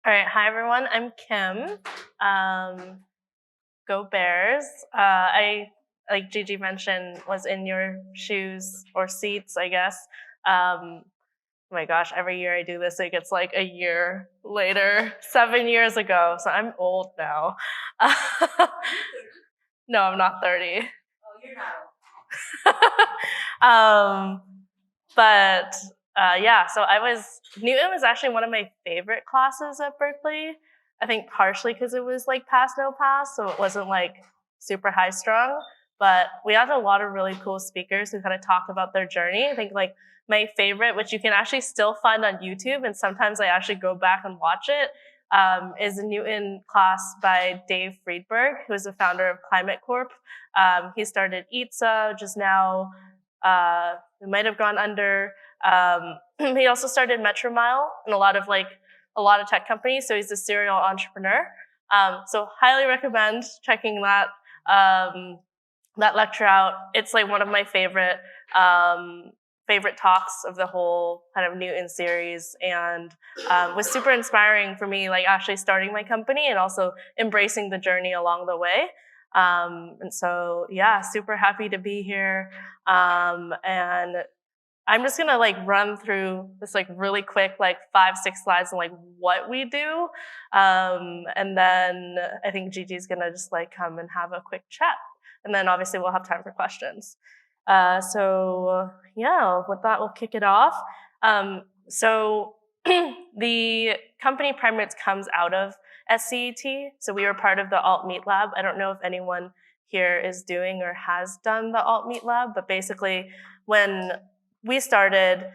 All right, hi everyone. I'm Kim. Go Bears. I, like Gigi mentioned, was in your shoes or seats, I guess. Oh my gosh, every year I do this, it gets like a year later, 7 years ago. So I'm old now. No, I'm not 30. Oh, you're not. But yeah, so Newton was actually one of my favorite classes at Berkeley. I think partially because it was like pass no pass, so it wasn't like super high strung. But we had a lot of really cool speakers who kind of talked about their journey. I think like my favorite, which you can actually still find on YouTube, and sometimes I actually go back and watch it, is a Newton class by Dave Friedberg, who is the founder of Climate Corp. He started ITSA, which is now it might have gone under. He also started Metromile and a lot of tech companies. So he's a serial entrepreneur. So highly recommend checking that lecture out. It's like one of my favorite talks of the whole kind of Newton series, and was super inspiring for me, like actually starting my company and also embracing the journey along the way. And so, yeah, super happy to be here. And I'm just gonna like run through this like really quick, like 5-6 slides on like what we do. And then I think Gigi's gonna just like come and have a quick chat. And then obviously we'll have time for questions. So yeah, with that, we'll kick it off. So the company Primates comes out of SCET. So we were part of the Alt Meat Lab. I don't know if anyone here is doing or has done the Alt Meat Lab, but basically when we started,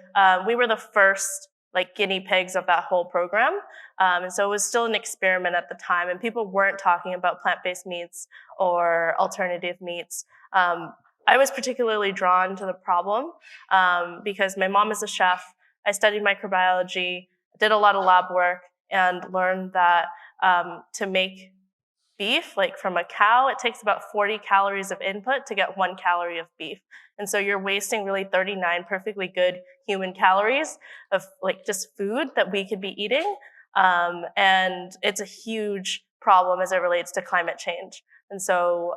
we were the first like guinea pigs of that whole program. And so it was still an experiment at the time, and people weren't talking about plant-based meats or alternative meats. I was particularly drawn to the problem because my mom is a chef. I studied microbiology, did a lot of lab work, and learned that to make beef, like from a cow, it takes about 40 calories of input to get 1 calorie of beef. And so you're wasting really 39 perfectly good human calories of like just food that we could be eating. And it's a huge problem as it relates to climate change. And so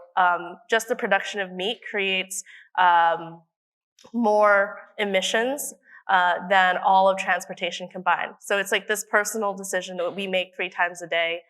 just the production of meat creates more emissions than all of transportation combined. So it's like this personal decision that we make 3 times a day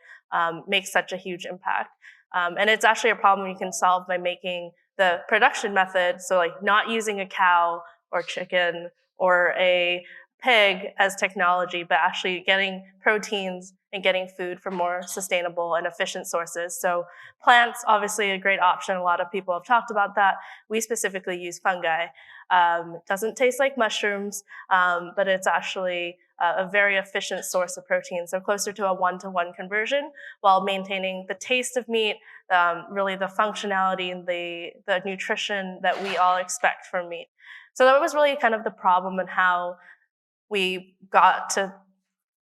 makes such a huge impact. And it's actually a problem you can solve by making the production method, so like not using a cow or chicken or a pig as technology, but actually getting proteins and getting food from more sustainable and efficient sources. So plants, obviously a great option. A lot of people have talked about that. We specifically use fungi. It doesn't taste like mushrooms, but it's actually a very efficient source of protein, so closer to a 1-to-1 conversion, while maintaining the taste of meat, really the functionality and the nutrition that we all expect from meat. So that was really kind of the problem and how we got to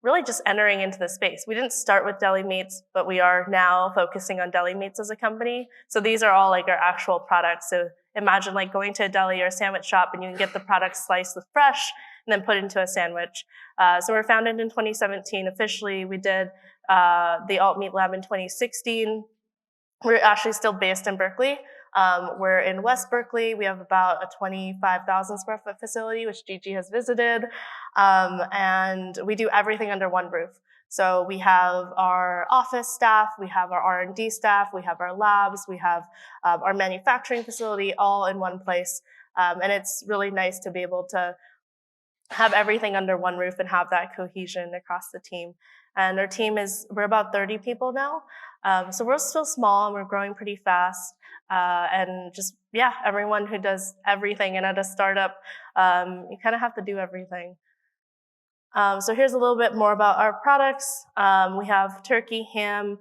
really just entering into the space. We didn't start with deli meats, but we are now focusing on deli meats as a company. So these are all like our actual products. So imagine like going to a deli or a sandwich shop and you can get the product sliced with fresh and then put into a sandwich. So we're founded in 2017 officially. We did the Alt Meat Lab in 2016. We're actually still based in Berkeley. We're in West Berkeley. We have about a 25,000 square foot facility, which Gigi has visited. And we do everything under one roof. So we have our office staff, we have our R&D staff, we have our labs, we have our manufacturing facility all in one place. And it's really nice to be able to have everything under one roof and have that cohesion across the team. And our team we're about 30 people now. So we're still small and we're growing pretty fast. And just, yeah, everyone who does everything. And at a startup, you kind of have to do everything. So here's a little bit more about our products. We have turkey, ham,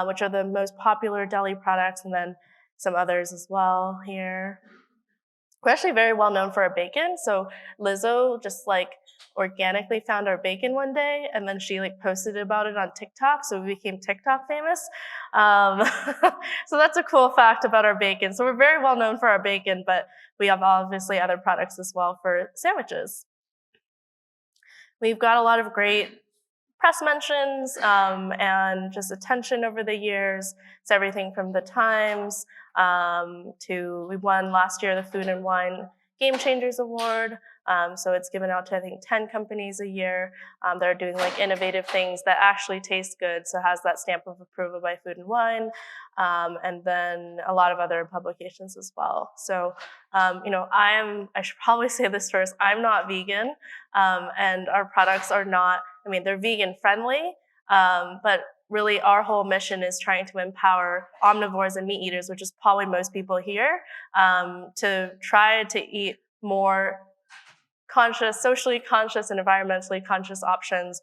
which are the most popular deli products, and then some others as well here. We're actually very well known for our bacon. So Lizzo just like organically found our bacon one day, and then she like posted about it on TikTok, so we became TikTok famous. So that's a cool fact about our bacon. So we're very well known for our bacon, but we have obviously other products as well for sandwiches. We've got a lot of great press mentions and just attention over the years. It's everything from the Times to, we won last year the Food and Wine Game Changers Award. So it's given out to, I think, 10 companies a year that are doing like innovative things that actually taste good. So it has that stamp of approval by Food and Wine, and then a lot of other publications as well. So, I should probably say this first, I'm not vegan, and our products are not, they're vegan friendly, but really our whole mission is trying to empower omnivores and meat eaters, which is probably most people here, to try to eat more conscious, socially conscious, and environmentally conscious options.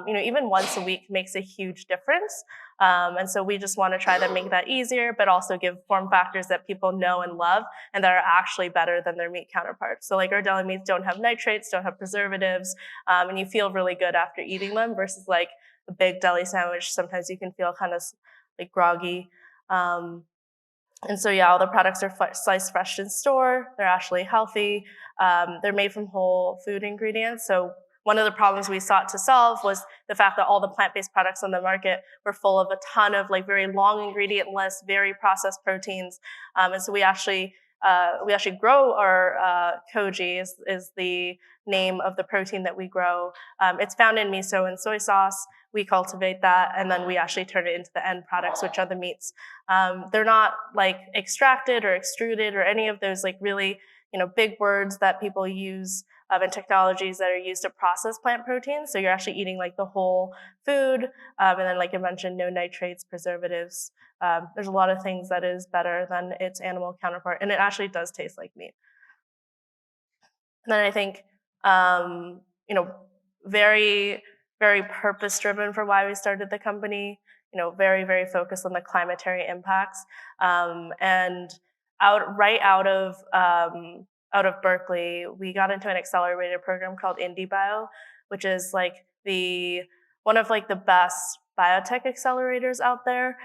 Even once a week makes a huge difference. And so we just want to try to make that easier, but also give form factors that people know and love and that are actually better than their meat counterparts. So like our deli meats don't have nitrates, don't have preservatives, and you feel really good after eating them versus like a big deli sandwich. Sometimes you can feel kind of like groggy. And so, all the products are sliced fresh in store. They're actually healthy. They're made from whole food ingredients. So one of the problems we sought to solve was the fact that all the plant-based products on the market were full of a ton of like very long ingredient lists, very processed proteins. And so we actually grow our koji is the name of the protein that we grow. It's found in miso and soy sauce. We cultivate that, and then we actually turn it into the end products, which are the meats. They're not like extracted or extruded or any of those like really, big words that people use and technologies that are used to process plant proteins. So you're actually eating like the whole food. And then like I mentioned, no nitrates, preservatives. There's a lot of things that is better than its animal counterpart. And it actually does taste like meat. And then I think, very, very purpose-driven for why we started the company, very, very focused on the climatary impacts. And right out of Berkeley, we got into an accelerator program called IndieBio, which is like one of like the best biotech accelerators out there.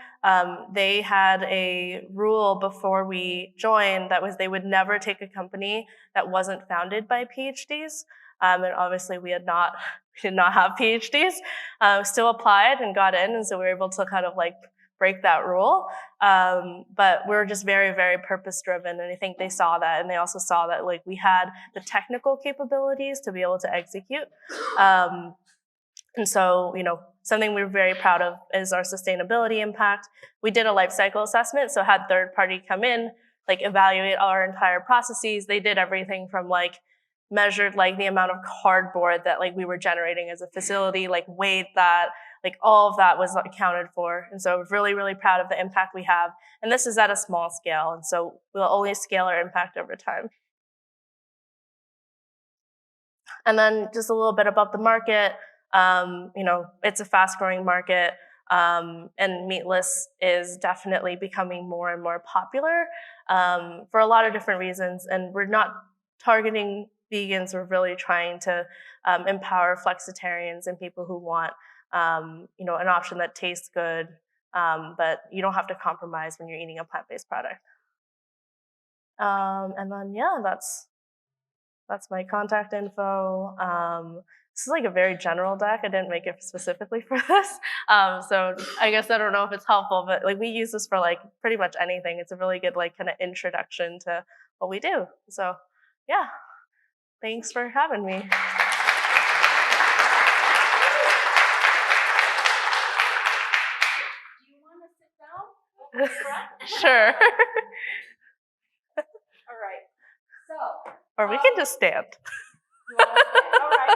They had a rule before we joined that was they would never take a company that wasn't founded by PhDs. And obviously we did not have PhDs, still applied and got in. And so we were able to kind of like break that rule. But we're just very, very purpose driven. And I think they saw that. And they also saw that like we had the technical capabilities to be able to execute. And so, something we're very proud of is our sustainability impact. We did a life cycle assessment, so had third party come in, like evaluate our entire processes. They did everything from like measured like the amount of cardboard that like we were generating as a facility, like weighed that, like all of that was accounted for. And so we're really, really proud of the impact we have. And this is at a small scale. And so we'll only scale our impact over time. And then just a little bit about the market. It's a fast growing market. And meatless is definitely becoming more and more popular for a lot of different reasons. And we're not targeting vegans. We're really trying to empower flexitarians and people who want, an option that tastes good, but you don't have to compromise when you're eating a plant-based product. And then, that's my contact info. This is like a very general deck. I didn't make it specifically for this. So I guess I don't know if it's helpful, but like we use this for like pretty much anything. It's a really good like kind of introduction to what we do. So yeah, thanks for having me. Do you want to sit down? Sure. All right. So. Or we can just stand. You want to stand? All right.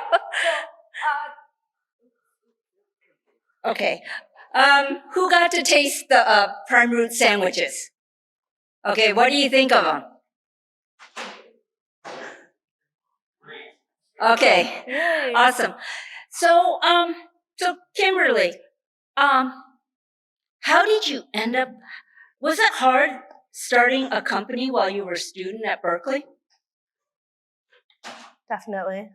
So, okay. Who got to taste the prime root sandwiches? Okay, what do you think of them? Okay, Yay. awesome. So, Kimberlie, how did you end up? Was it hard starting a company while you were a student at Berkeley? Definitely.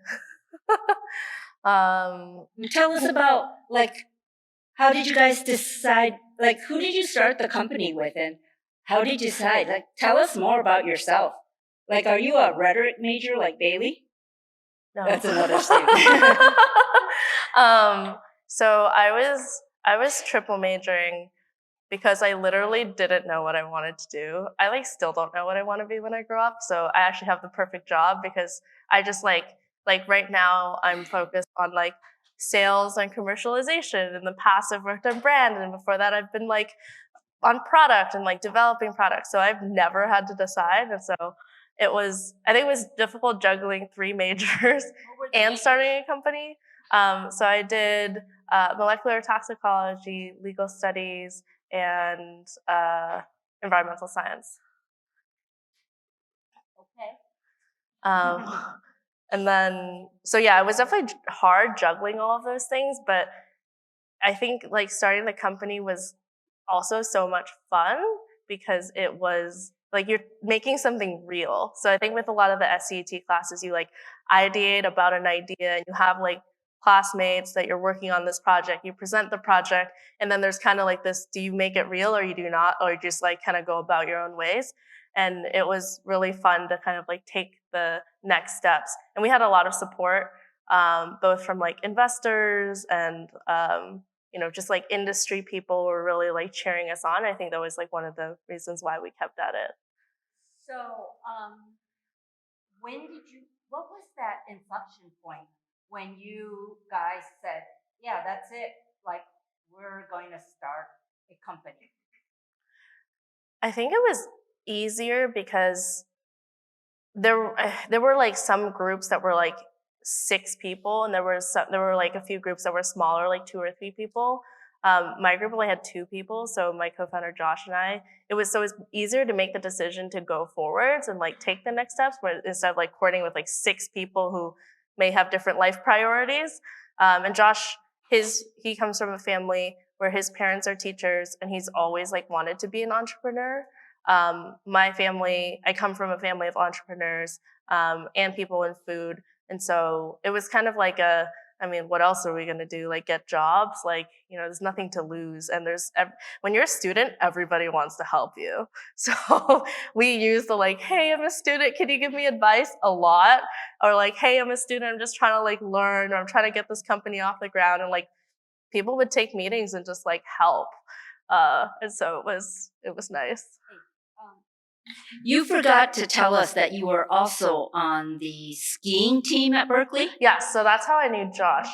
Tell us about like. How did you guys decide, like, who did you start the company with and how did you decide? Like, tell us more about yourself. Like, are you a rhetoric major like Bailey? No. That's another statement. So I was triple majoring because I literally didn't know what I wanted to do. I like still don't know what I want to be when I grow up. So I actually have the perfect job because I just like right now I'm focused on like sales and commercialization. In the past I've worked on brand, and before that I've been like on product and like developing products. So I've never had to decide. And so I think it was difficult juggling three majors and starting a company. So I did molecular toxicology, legal studies, and environmental science. Okay. And then, so yeah, it was definitely hard juggling all of those things, but I think like starting the company was also so much fun because it was like you're making something real. So I think with a lot of the SCET classes, you like ideate about an idea and you have like classmates that you're working on this project, you present the project, and then there's kind of like this, do you make it real or you do not, or you just like kind of go about your own ways. And it was really fun to kind of like take the next steps. And we had a lot of support, both from like investors and just like industry people were really like cheering us on. I think that was like one of the reasons why we kept at it. So, what was that inflection point when you guys said, yeah, that's it, like, we're going to start a company? I think it was easier because there were like some groups that were like 6 people, and there were like a few groups that were smaller, like 2 or 3 people. My group only had 2 people, so my co-founder Josh and I. It was easier to make the decision to go forwards and like take the next steps, but instead of like coordinating with like 6 people who may have different life priorities. And Josh, he comes from a family where his parents are teachers, and he's always like wanted to be an entrepreneur. My family, I come from a family of entrepreneurs and people in food. And so it was kind of like what else are we going to do? Like get jobs? Like, there's nothing to lose. And when you're a student, everybody wants to help you. So we use the like, hey, I'm a student. Can you give me advice a lot? Or like, hey, I'm a student. I'm just trying to like learn, or I'm trying to get this company off the ground. And like people would take meetings and just like help. And so it was nice. You forgot to tell us that you were also on the skiing team at Berkeley? Yeah, so that's how I knew Josh.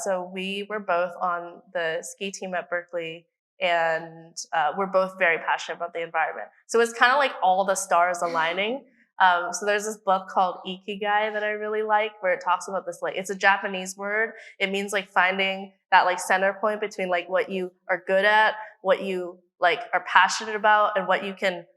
So we were both on the ski team at Berkeley, and we're both very passionate about the environment. So it's kind of like all the stars aligning. So there's this book called Ikigai that I really like, where it talks about this, like, it's a Japanese word. It means like finding that like center point between like what you are good at, what you like are passionate about, and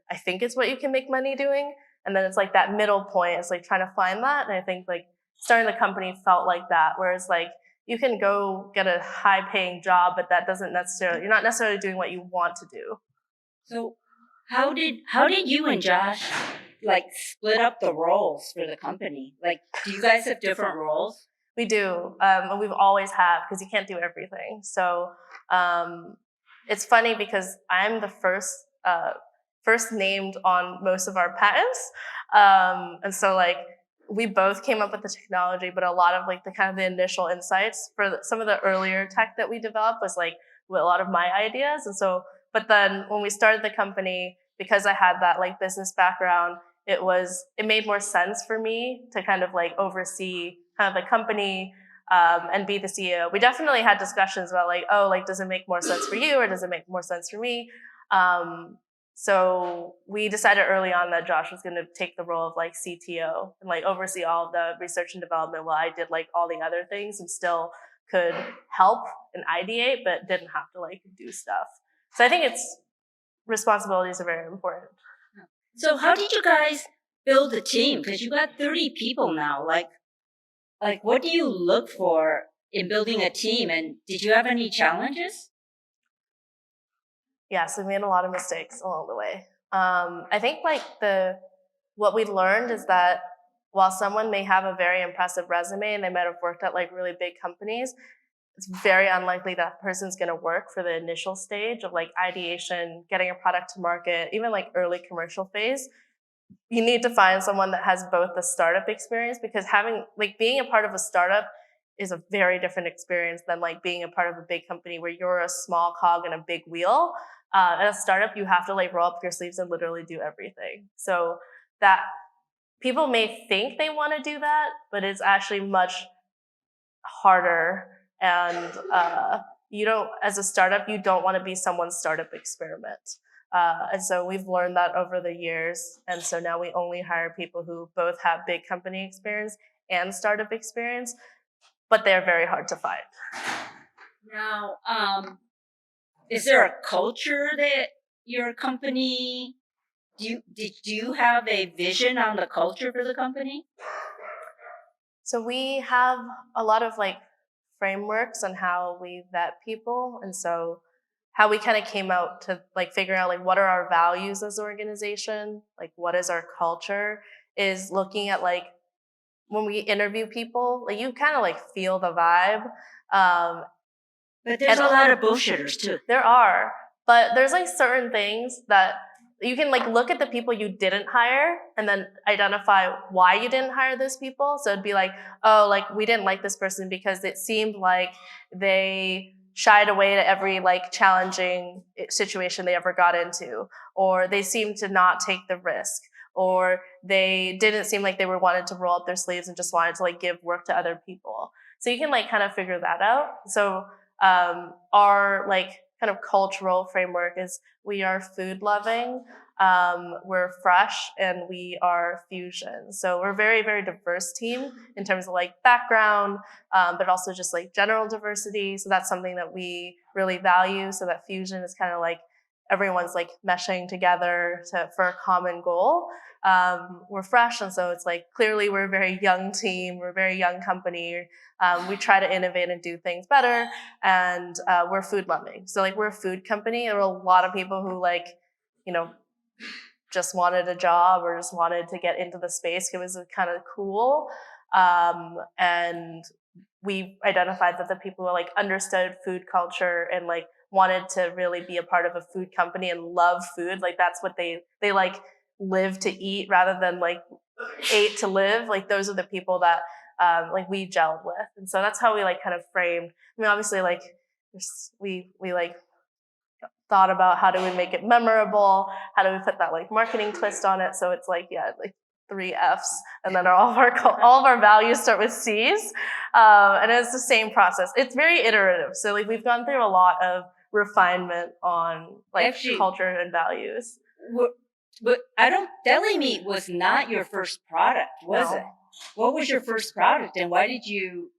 I think it's what you can make money doing. And then it's like that middle point. It's like trying to find that. And I think like starting the company felt like that, whereas like you can go get a high paying job, but you're not necessarily doing what you want to do. So how did you and Josh like split up the roles for the company? Like, do you guys have different roles? We do, and we've always have, because you can't do everything. So it's funny because I'm the first named on most of our patents, and so like we both came up with the technology, but a lot of like the kind of the initial insights for some of the earlier tech that we developed was like a lot of my ideas. And so, but then when we started the company, because I had that like business background, it made more sense for me to kind of like oversee kind of the company and be the CEO. We definitely had discussions about like, oh, like, does it make more sense for you or does it make more sense for me? So we decided early on that Josh was going to take the role of like CTO and like oversee all of the research and development while I did like all the other things and still could help and ideate, but didn't have to like do stuff. So I think responsibilities are very important. So how did you guys build a team? Because you got 30 people now. Like what do you look for in building a team? And did you have any challenges? Yes, we made a lot of mistakes along the way. I think like what we learned is that while someone may have a very impressive resume and they might have worked at like really big companies, it's very unlikely that person's going to work for the initial stage of like ideation, getting a product to market, even like early commercial phase. You need to find someone that has both the startup experience, because being a part of a startup is a very different experience than like being a part of a big company where you're a small cog in a big wheel. At a startup, you have to like roll up your sleeves and literally do everything. So that people may think they want to do that, but it's actually much harder. And you don't, as a startup, you don't want to be someone's startup experiment. And so we've learned that over the years. And so now we only hire people who both have big company experience and startup experience, but they're very hard to find. Now, is there a culture that your company, did you have a vision on the culture for the company? So we have a lot of like frameworks on how we vet people. And so how we kind of came out to like figuring out like what are our values as an organization, like what is our culture, is looking at like when we interview people, like you kind of like feel the vibe. But there's a lot of bullshitters too. There are, but there's like certain things that you can like look at the people you didn't hire and then identify why you didn't hire those people. So it'd be like, oh, like we didn't like this person because it seemed like they shied away to every like challenging situation they ever got into, or they seemed to not take the risk, or they didn't seem like they were wanted to roll up their sleeves and just wanted to like give work to other people. So you can like kind of figure that out. So our like kind of cultural framework is we are food loving, we're fresh, and we are fusion. So we're a very, very diverse team in terms of like background, but also just like general diversity. So that's something that we really value. So that fusion is kind of like everyone's like meshing together for a common goal. We're fresh, and so it's like clearly we're a very young team, we're a very young company. We try to innovate and do things better, and we're food loving. So like we're a food company. There were a lot of people who like, you know, just wanted a job or just wanted to get into the space. It was kind of cool, and we identified that the people who like understood food culture and like wanted to really be a part of a food company and love food, like that's what they like live to eat rather than like ate to live. Like those are the people that like we gelled with. And so that's how we like kind of framed. I mean, obviously like we like thought about how do we make it memorable? How do we put that like marketing twist on it? So it's like, yeah, like 3 F's, and then all of our values start with C's, and it's the same process. It's very iterative. So like we've gone through a lot of refinement on like actually, culture and values. But deli meat was not your first product, was it? What was your first product, and why did you?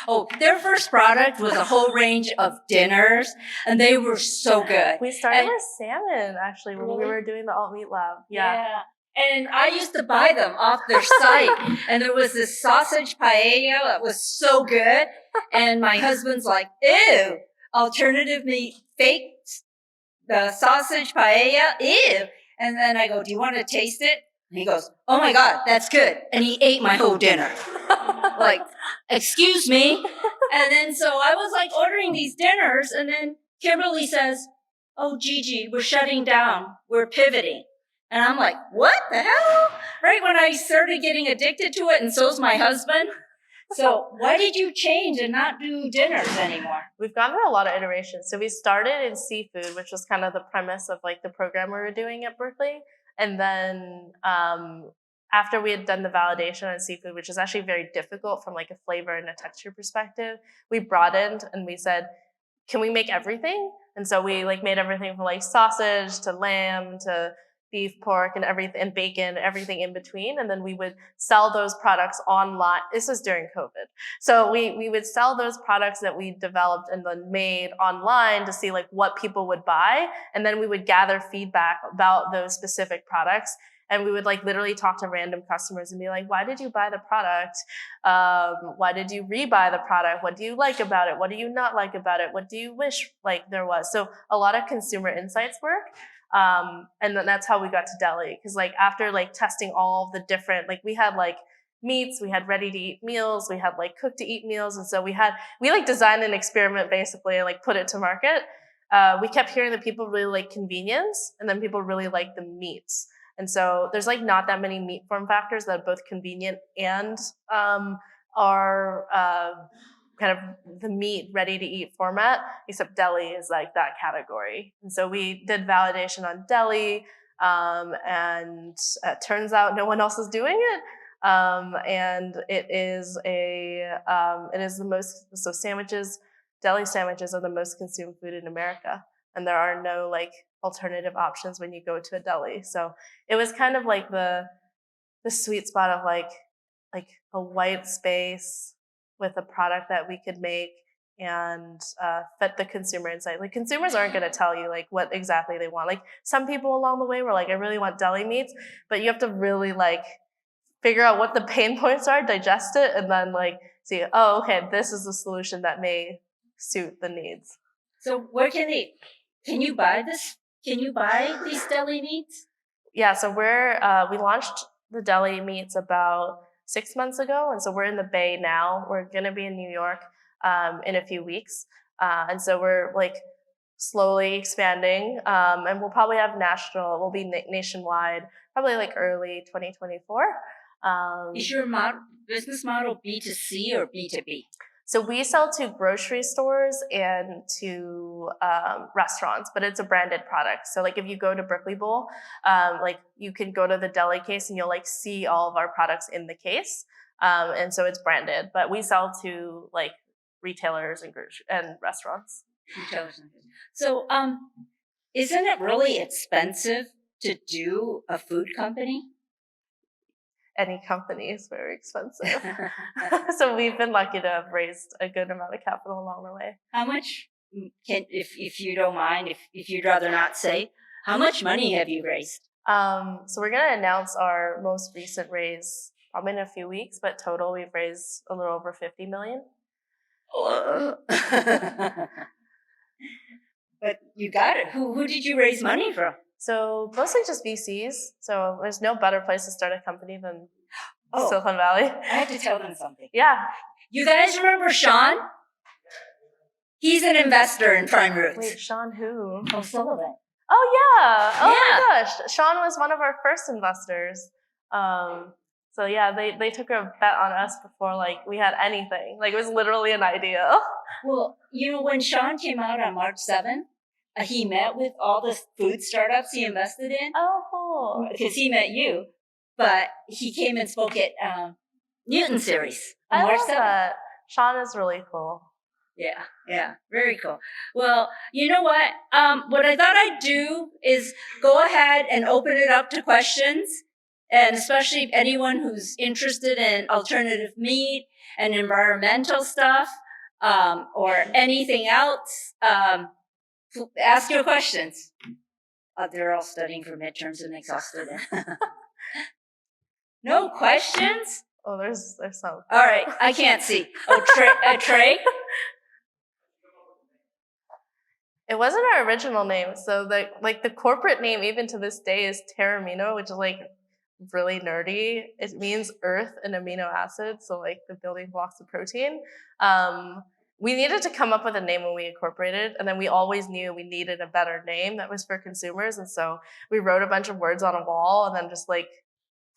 Oh, their first product was a whole range of dinners, and they were so good. We started with salmon, actually, when we were doing the alt meat lab. Yeah. And I used to buy them off their site, and there was this sausage paella that was so good, and my husband's like, ew, alternative meat, fake the sausage paella, ew. And then I go, do you want to taste it? And he goes, oh my God, that's good. And he ate my whole dinner. Like, excuse me. And then so I was like ordering these dinners, and then Kimberlie says, oh, Gigi, we're shutting down. We're pivoting. And I'm like, what the hell? Right when I started getting addicted to it, and so's my husband. So why did you change and not do dinners anymore? We've gone through a lot of iterations. So we started in seafood, which was kind of the premise of like the program we were doing at Berkeley. And then after we had done the validation on seafood, which is actually very difficult from like a flavor and a texture perspective, we broadened and we said, can we make everything? And so we like made everything from like sausage to lamb to beef, pork, and everything, and bacon, everything in between. And then we would sell those products online. This was during COVID. So we would sell those products that we developed and then made online to see like what people would buy. And then we would gather feedback about those specific products. And we would like literally talk to random customers and be like, why did you buy the product? Why did you rebuy the product? What do you like about it? What do you not like about it? What do you wish like there was? So a lot of consumer insights work. And then that's how we got to deli. Cause like after like testing all the different, like we had like meats, we had ready to eat meals, we had like cooked to eat meals. And so we like designed an experiment basically and like put it to market. We kept hearing that people really like convenience and then people really like the meats. And so there's like not that many meat form factors that are both convenient and are kind of the meat ready to eat format, except deli is like that category. And so we did validation on deli, and it turns out no one else is doing it. And it is the most, so deli sandwiches are the most consumed food in America. And there are no like alternative options when you go to a deli. So it was kind of like the sweet spot of like a white space with a product that we could make and fit the consumer insight. Like consumers aren't going to tell you like what exactly they want. Like some people along the way were like, I really want deli meats, but you have to really like figure out what the pain points are, digest it, and then like see, oh, okay, this is the solution that may suit the needs. So where can you buy this? Can you buy these deli meats? Yeah, so we launched the deli meats about 6 months ago, and so we're in the Bay now. We're gonna be in New York in a few weeks, and so we're like slowly expanding, and we'll probably have we'll be nationwide, probably like early 2024. Is your business model B2C or B2B? So we sell to grocery stores and to restaurants, but it's a branded product. So like if you go to Berkeley Bowl, like you can go to the deli case and you'll like see all of our products in the case. And so it's branded, but we sell to like retailers and restaurants. So isn't it really expensive to do a food company? Any company is very expensive. So we've been lucky to have raised a good amount of capital along the way. How much, if you don't mind, if you'd rather not say, how much money have you raised? So we're going to announce our most recent raise probably in a few weeks, but total we've raised a little over 50 million. But you got it. Who did you raise money from? So mostly just VCs. So there's no better place to start a company than Silicon Valley. I have to tell them something. Yeah. You guys remember Sean? He's an investor in Prime Roots. Wait, Sean who? O'Sullivan. Oh yeah. Oh my gosh. Sean was one of our first investors. So yeah, they took a bet on us before like we had anything. Like it was literally an idea. Well, you know, when Sean came out on March 7th, he met with all the food startups he invested in. Oh, cool. Because he met you. But he came and spoke at Newton Series on March 7th. That. Sean is really cool. Yeah, very cool. Well, you know what? What I thought I'd do is go ahead and open it up to questions. And especially anyone who's interested in alternative meat and environmental stuff, or anything else, ask your questions. They're all studying for midterms and exhausted. No questions? Oh, there's some. All right, I can't see. Oh, Trey? It wasn't our original name. So the corporate name, even to this day, is Terramino, which is like really nerdy. It means earth and amino acids, so like the building blocks of protein. We needed to come up with a name when we incorporated, and then we always knew we needed a better name that was for consumers, and so we wrote a bunch of words on a wall and then just like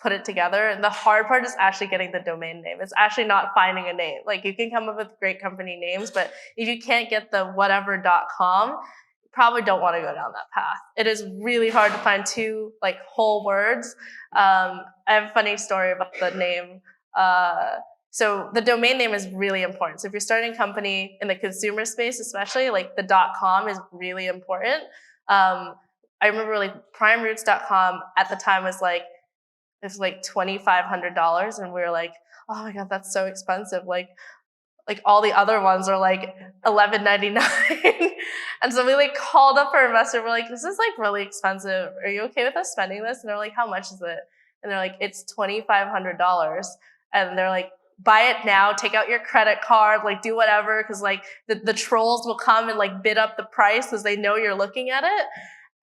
put it together. And the hard part is actually getting the domain name. It's actually not finding a name. Like you can come up with great company names, but if you can't get the whatever.com, you probably don't want to go down that path. It is really hard to find two like whole words. I have a funny story about the name. So the domain name is really important. So if you're starting a company in the consumer space, especially, like the .com is really important. I remember like primeroots.com at the time was like, it was like $2,500, and we were like, oh my God, that's so expensive. Like all the other ones are like $11.99. And so we like called up our investor. We're like, this is like really expensive. Are you okay with us spending this? And they're like, how much is it? And they're like, it's $2,500. And they're like, buy it now, take out your credit card, like do whatever. Cause like the trolls will come and like bid up the price because they know you're looking at it.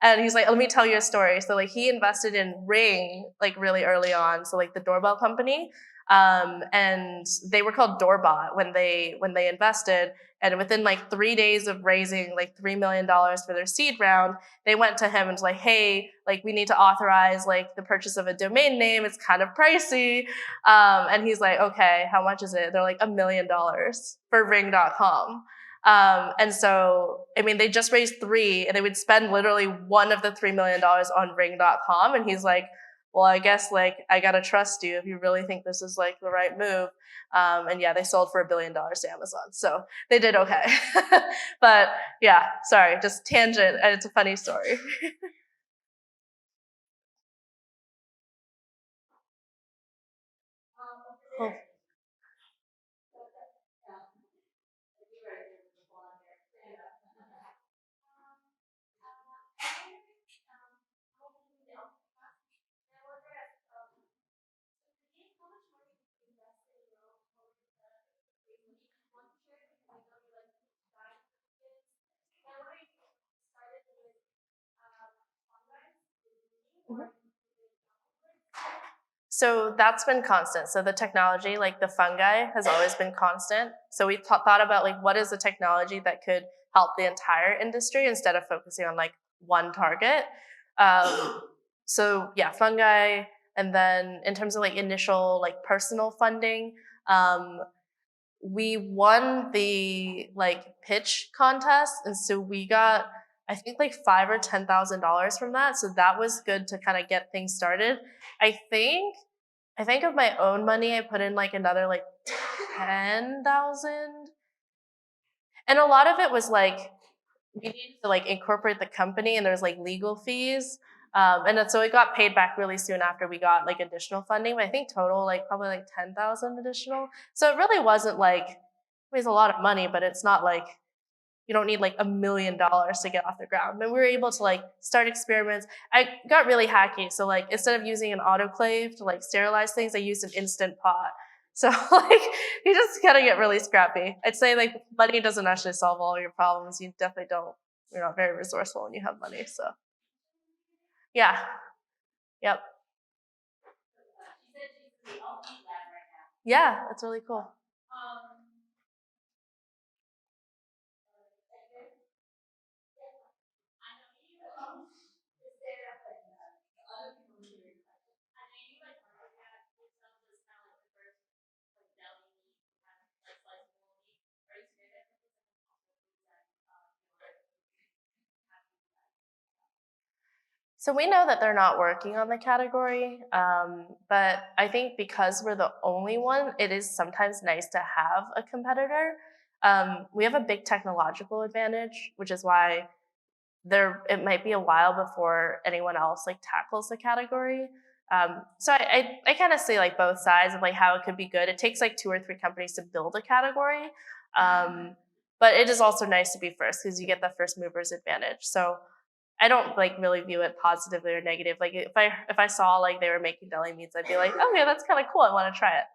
And he's like, let me tell you a story. So like he invested in Ring like really early on. So like the doorbell company. And they were called Doorbot when they invested. And within like 3 days of raising like $3 million for their seed round, they went to him and was like, hey, like we need to authorize like the purchase of a domain name. It's kind of pricey. And he's like, okay, how much is it? They're like $1 million for ring.com. And so, I mean, they just raised three and they would spend literally one of the $3 million on ring.com. And he's like, well, I guess like I gotta trust you if you really think this is like the right move. And yeah, they sold for $1 billion to Amazon. So they did okay. But yeah, sorry, just tangent. And it's a funny story. Cool. So that's been constant. So the technology, like the fungi, has always been constant. So we thought about like what is the technology that could help the entire industry instead of focusing on like one target. Um, so yeah, fungi, and then in terms of like initial like personal funding, um, we won the like pitch contest, and so we got I think like $5,000 or $10,000 from that. So that was good to kind of get things started. I think I think of my own money, I put in like another like 10,000, and a lot of it was like we needed to like incorporate the company, and there's like legal fees. And then, so it got paid back really soon after we got like additional funding. But I think total like probably like 10,000 additional. So it really wasn't like it was a lot of money, but it's not like you don't need like $1 million to get off the ground. But we were able to like start experiments. I got really hacky. So like instead of using an autoclave to like sterilize things, I used an instant pot. So like you just gotta get really scrappy. I'd say like money doesn't actually solve all your problems. You definitely don't. You're not very resourceful when you have money. So yeah, yep, yeah, that's really cool. So we know that they're not working on the category, but I think because we're the only one, it is sometimes nice to have a competitor. We have a big technological advantage, which is why it might be a while before anyone else like tackles the category. So I kind of see like both sides of like how it could be good. It takes like 2 or 3 companies to build a category, but it is also nice to be first because you get the first movers advantage. So I don't like really view it positively or negative. Like if I saw like they were making deli meats, I'd be like, okay, that's kind of cool. I want to try it.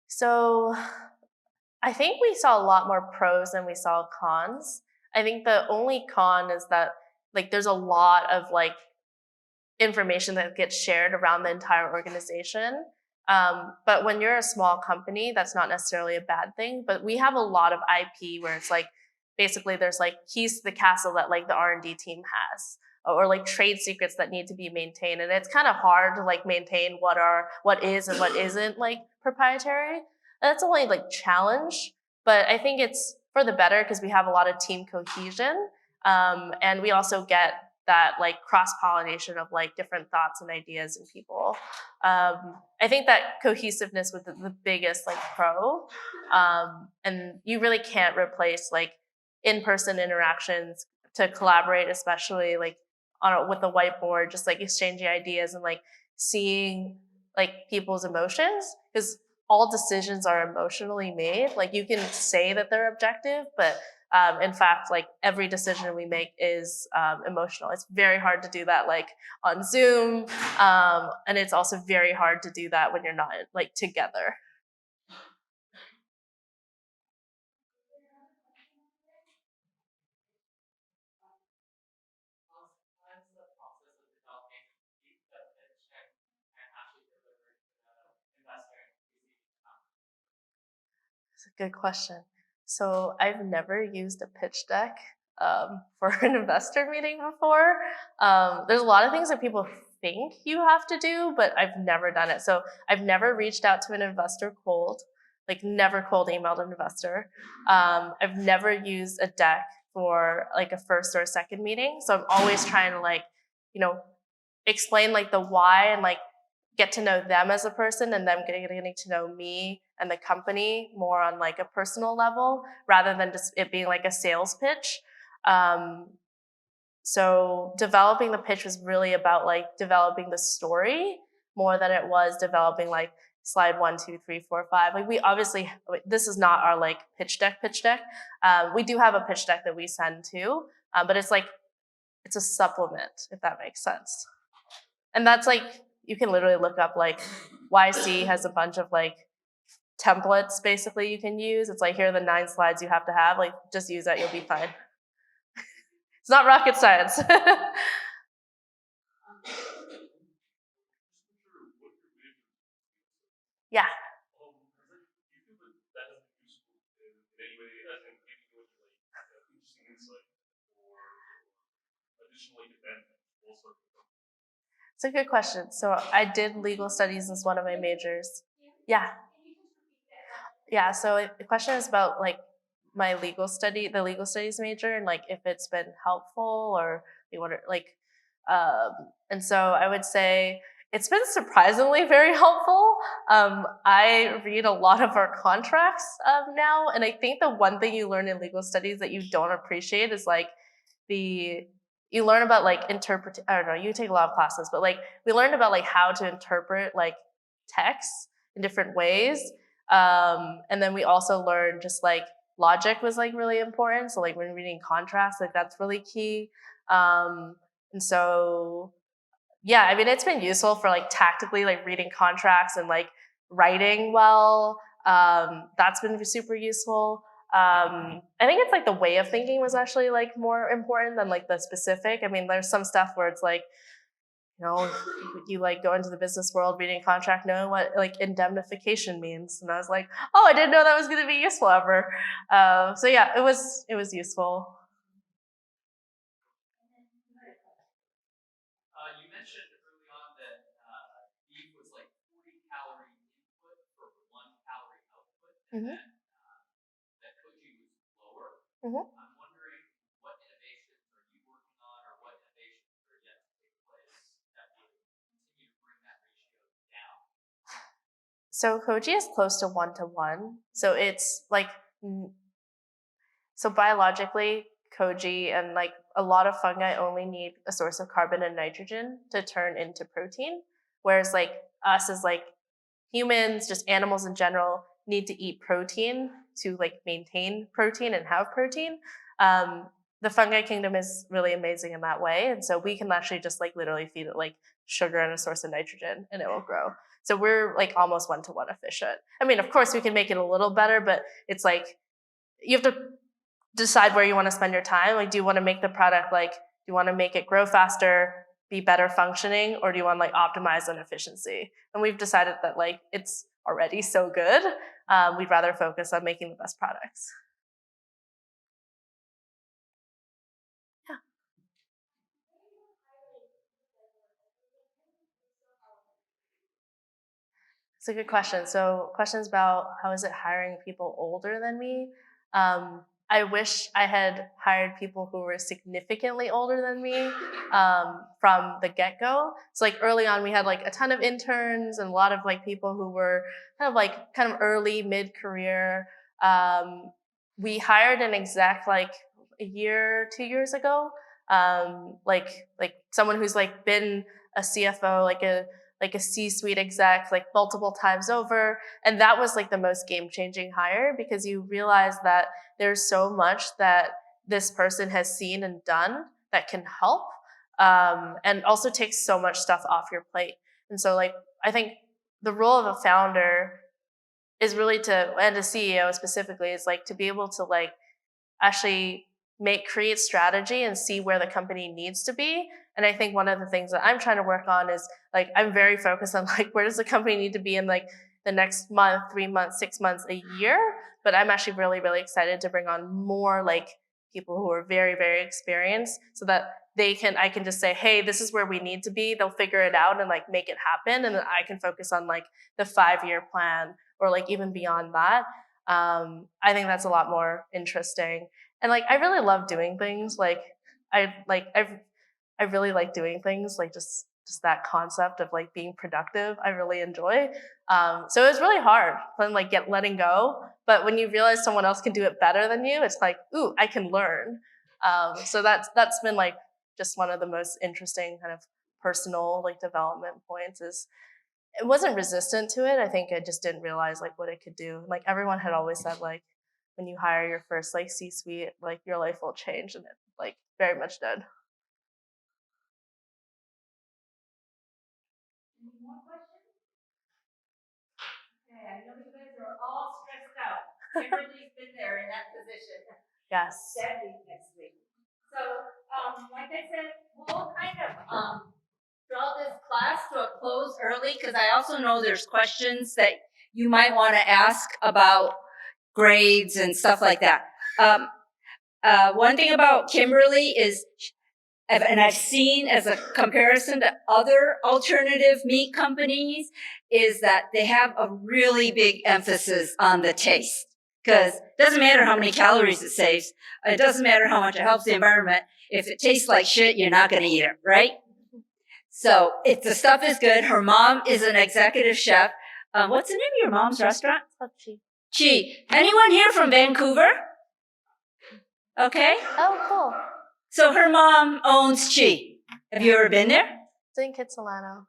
So I think we saw a lot more pros than we saw cons. I think the only con is that like there's a lot of like information that gets shared around the entire organization. But when you're a small company, that's not necessarily a bad thing. But we have a lot of IP where it's like basically there's like keys to the castle that like the R&D team has, or like trade secrets that need to be maintained, and it's kind of hard to like maintain what is and what isn't like proprietary. That's only like challenge, but I think it's for the better because we have a lot of team cohesion, and we also get that like cross pollination of like different thoughts and ideas in people. I think that cohesiveness was the biggest like pro, and you really can't replace like in-person interactions to collaborate, especially like with a whiteboard, just like exchanging ideas and like seeing like people's emotions, because all decisions are emotionally made. Like you can say that they're objective, but In fact, like every decision we make is emotional. It's very hard to do that like on Zoom, and it's also very hard to do that when you're not like together. It's a good question. So I've never used a pitch deck for an investor meeting before. There's a lot of things that people think you have to do, but I've never done it. So I've never reached out to an investor cold, like never cold emailed an investor. I've never used a deck for like a first or a second meeting. So I'm always trying to like, you know, explain like the why and like get to know them as a person and them getting to know me and the company more on like a personal level rather than just it being like a sales pitch. Um, so developing the pitch was really about like developing the story more than it was developing like slide 1, 2, 3, 4, 5. Like we obviously, this is not our like pitch deck. We do have a pitch deck that we send to, but it's like, it's a supplement, if that makes sense. And that's like, you can literally look up like YC has a bunch of like templates basically you can use. It's like, here are the 9 slides you have to have. Like, just use that, you'll be fine. It's not rocket science. Yeah. It's a good question. So I did legal studies as one of my majors. Yeah. Yeah. So the question is about like my the legal studies major, and like if it's been helpful or what like, and so I would say it's been surprisingly very helpful. I read a lot of our contracts now, and I think the one thing you learn in legal studies that you don't appreciate is like the you learn about like interpret. I don't know. You take a lot of classes, but like we learned about like how to interpret like text in different ways, and then we also learned just like logic was like really important. So like when reading contracts, like that's really key. And so yeah, I mean, it's been useful for like tactically like reading contracts and like writing well. That's been super useful. I think it's like the way of thinking was actually like more important than like the specific. I mean, there's some stuff where it's like, you know, you like go into the business world reading a contract, knowing what like indemnification means, and I was like, oh, I didn't know that was going to be useful ever. So yeah, it was useful. Mm-hmm. Mm-hmm. So Koji is close to 1 to 1. So it's like, so biologically, Koji and like a lot of fungi only need a source of carbon and nitrogen to turn into protein. Whereas like us as like humans, just animals in general, need to eat protein to like maintain protein and have protein. Um, the fungi kingdom is really amazing in that way. And so we can actually just like literally feed it like sugar and a source of nitrogen and it will grow. So we're like almost 1 to 1 efficient. I mean, of course we can make it a little better, but it's like you have to decide where you want to spend your time. Like, do you want to make the product like, do you want to make it grow faster, be better functioning, or do you want to like optimize on efficiency? And we've decided that like it's already so good. We'd rather focus on making the best products. Yeah, it's a good question. So questions about how is it hiring people older than me? I wish I had hired people who were significantly older than me from the get-go. So like early on, we had like a ton of interns and a lot of like people who were kind of early mid-career. We hired an exec like a year, 2 years ago. Like someone who's like been a CFO, like like a C-suite exec like multiple times over. And that was like the most game-changing hire, because you realize that there's so much that this person has seen and done that can help, and also takes so much stuff off your plate. And so like, I think the role of a founder is really to, and a CEO specifically, is like to be able to like actually create strategy and see where the company needs to be. And I think one of the things that I'm trying to work on is like, I'm very focused on like, where does the company need to be in like the next month, 3 months, 6 months, a year. But I'm actually really, really excited to bring on more like people who are very, very experienced, so that I can just say, hey, this is where we need to be. They'll figure it out and like make it happen. And then I can focus on like the 5-year plan, or like even beyond that. I think that's a lot more interesting. And like, I really love doing things. Like, I really like doing things, like just that concept of like being productive. I really enjoy. So it was really hard when like letting go. But when you realize someone else can do it better than you, it's like, ooh, I can learn. So that's been like just one of the most interesting kind of personal like development points. Is it wasn't resistant to it. I think I just didn't realize like what it could do. Like everyone had always said, like when you hire your first like C-suite, like your life will change, and it like very much did. Any more questions? Okay, I know you guys are all stressed out. Kimberly's been there in that position. Yes. That week next week. So, like I said, we'll kind of draw this class to a close early, because I also know there's questions that you might want to ask about grades and stuff like that. One thing about Kimberlie is, and I've seen as a comparison to other alternative meat companies, is that they have a really big emphasis on the taste. Because it doesn't matter how many calories it saves. It doesn't matter how much it helps the environment. If it tastes like shit, you're not going to eat it, right? So if the stuff is good, her mom is an executive chef. What's the name of your mom's restaurant? Chi. Anyone here from Vancouver? Okay. Oh, cool. So her mom owns Chi. Have you ever been there? It's in Kitsilano.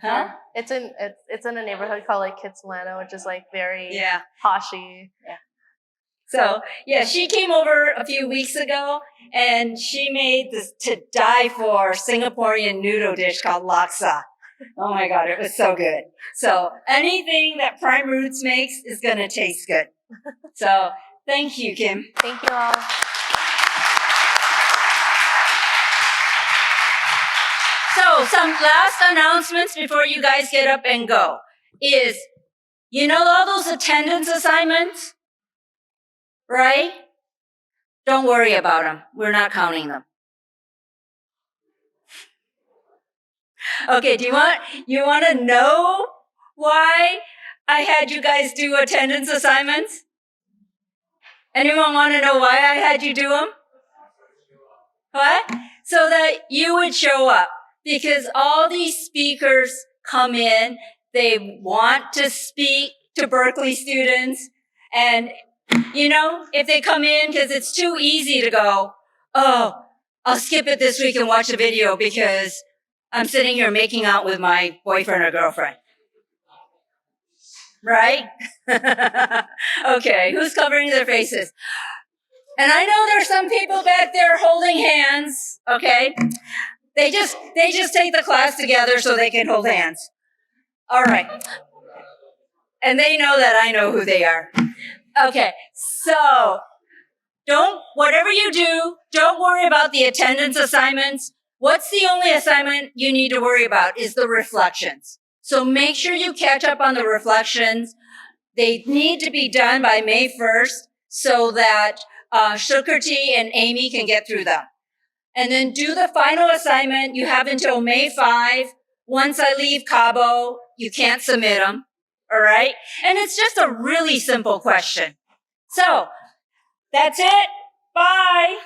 Huh? It's in a neighborhood called like Kitsilano, which is like very poshy. Yeah. So yeah, she came over a few weeks ago, and she made this to die for Singaporean noodle dish called laksa. Oh my God, it was so good. So anything that Prime Roots makes is going to taste good. So thank you, Kim. Thank you all. So some last announcements before you guys get up and go is, you know all those attendance assignments, right? Don't worry about them. We're not counting them. Okay, you want to know why I had you guys do attendance assignments? Anyone want to know why I had you do them? What? So that you would show up. Because all these speakers come in, they want to speak to Berkeley students. And, you know, if they come in, because it's too easy to go, oh, I'll skip it this week and watch a video because I'm sitting here making out with my boyfriend or girlfriend. Right? Okay, who's covering their faces? And I know there's some people back there holding hands, okay? They just take the class together so they can hold hands. All right. And they know that I know who they are. Okay, so whatever you do, don't worry about the attendance assignments. What's the only assignment you need to worry about is the reflections. So make sure you catch up on the reflections. They need to be done by May 1st so that Shukrti and Amy can get through them. And then do the final assignment. You have until May 5. Once I leave Cabo, you can't submit them. All right? And it's just a really simple question. So that's it. Bye.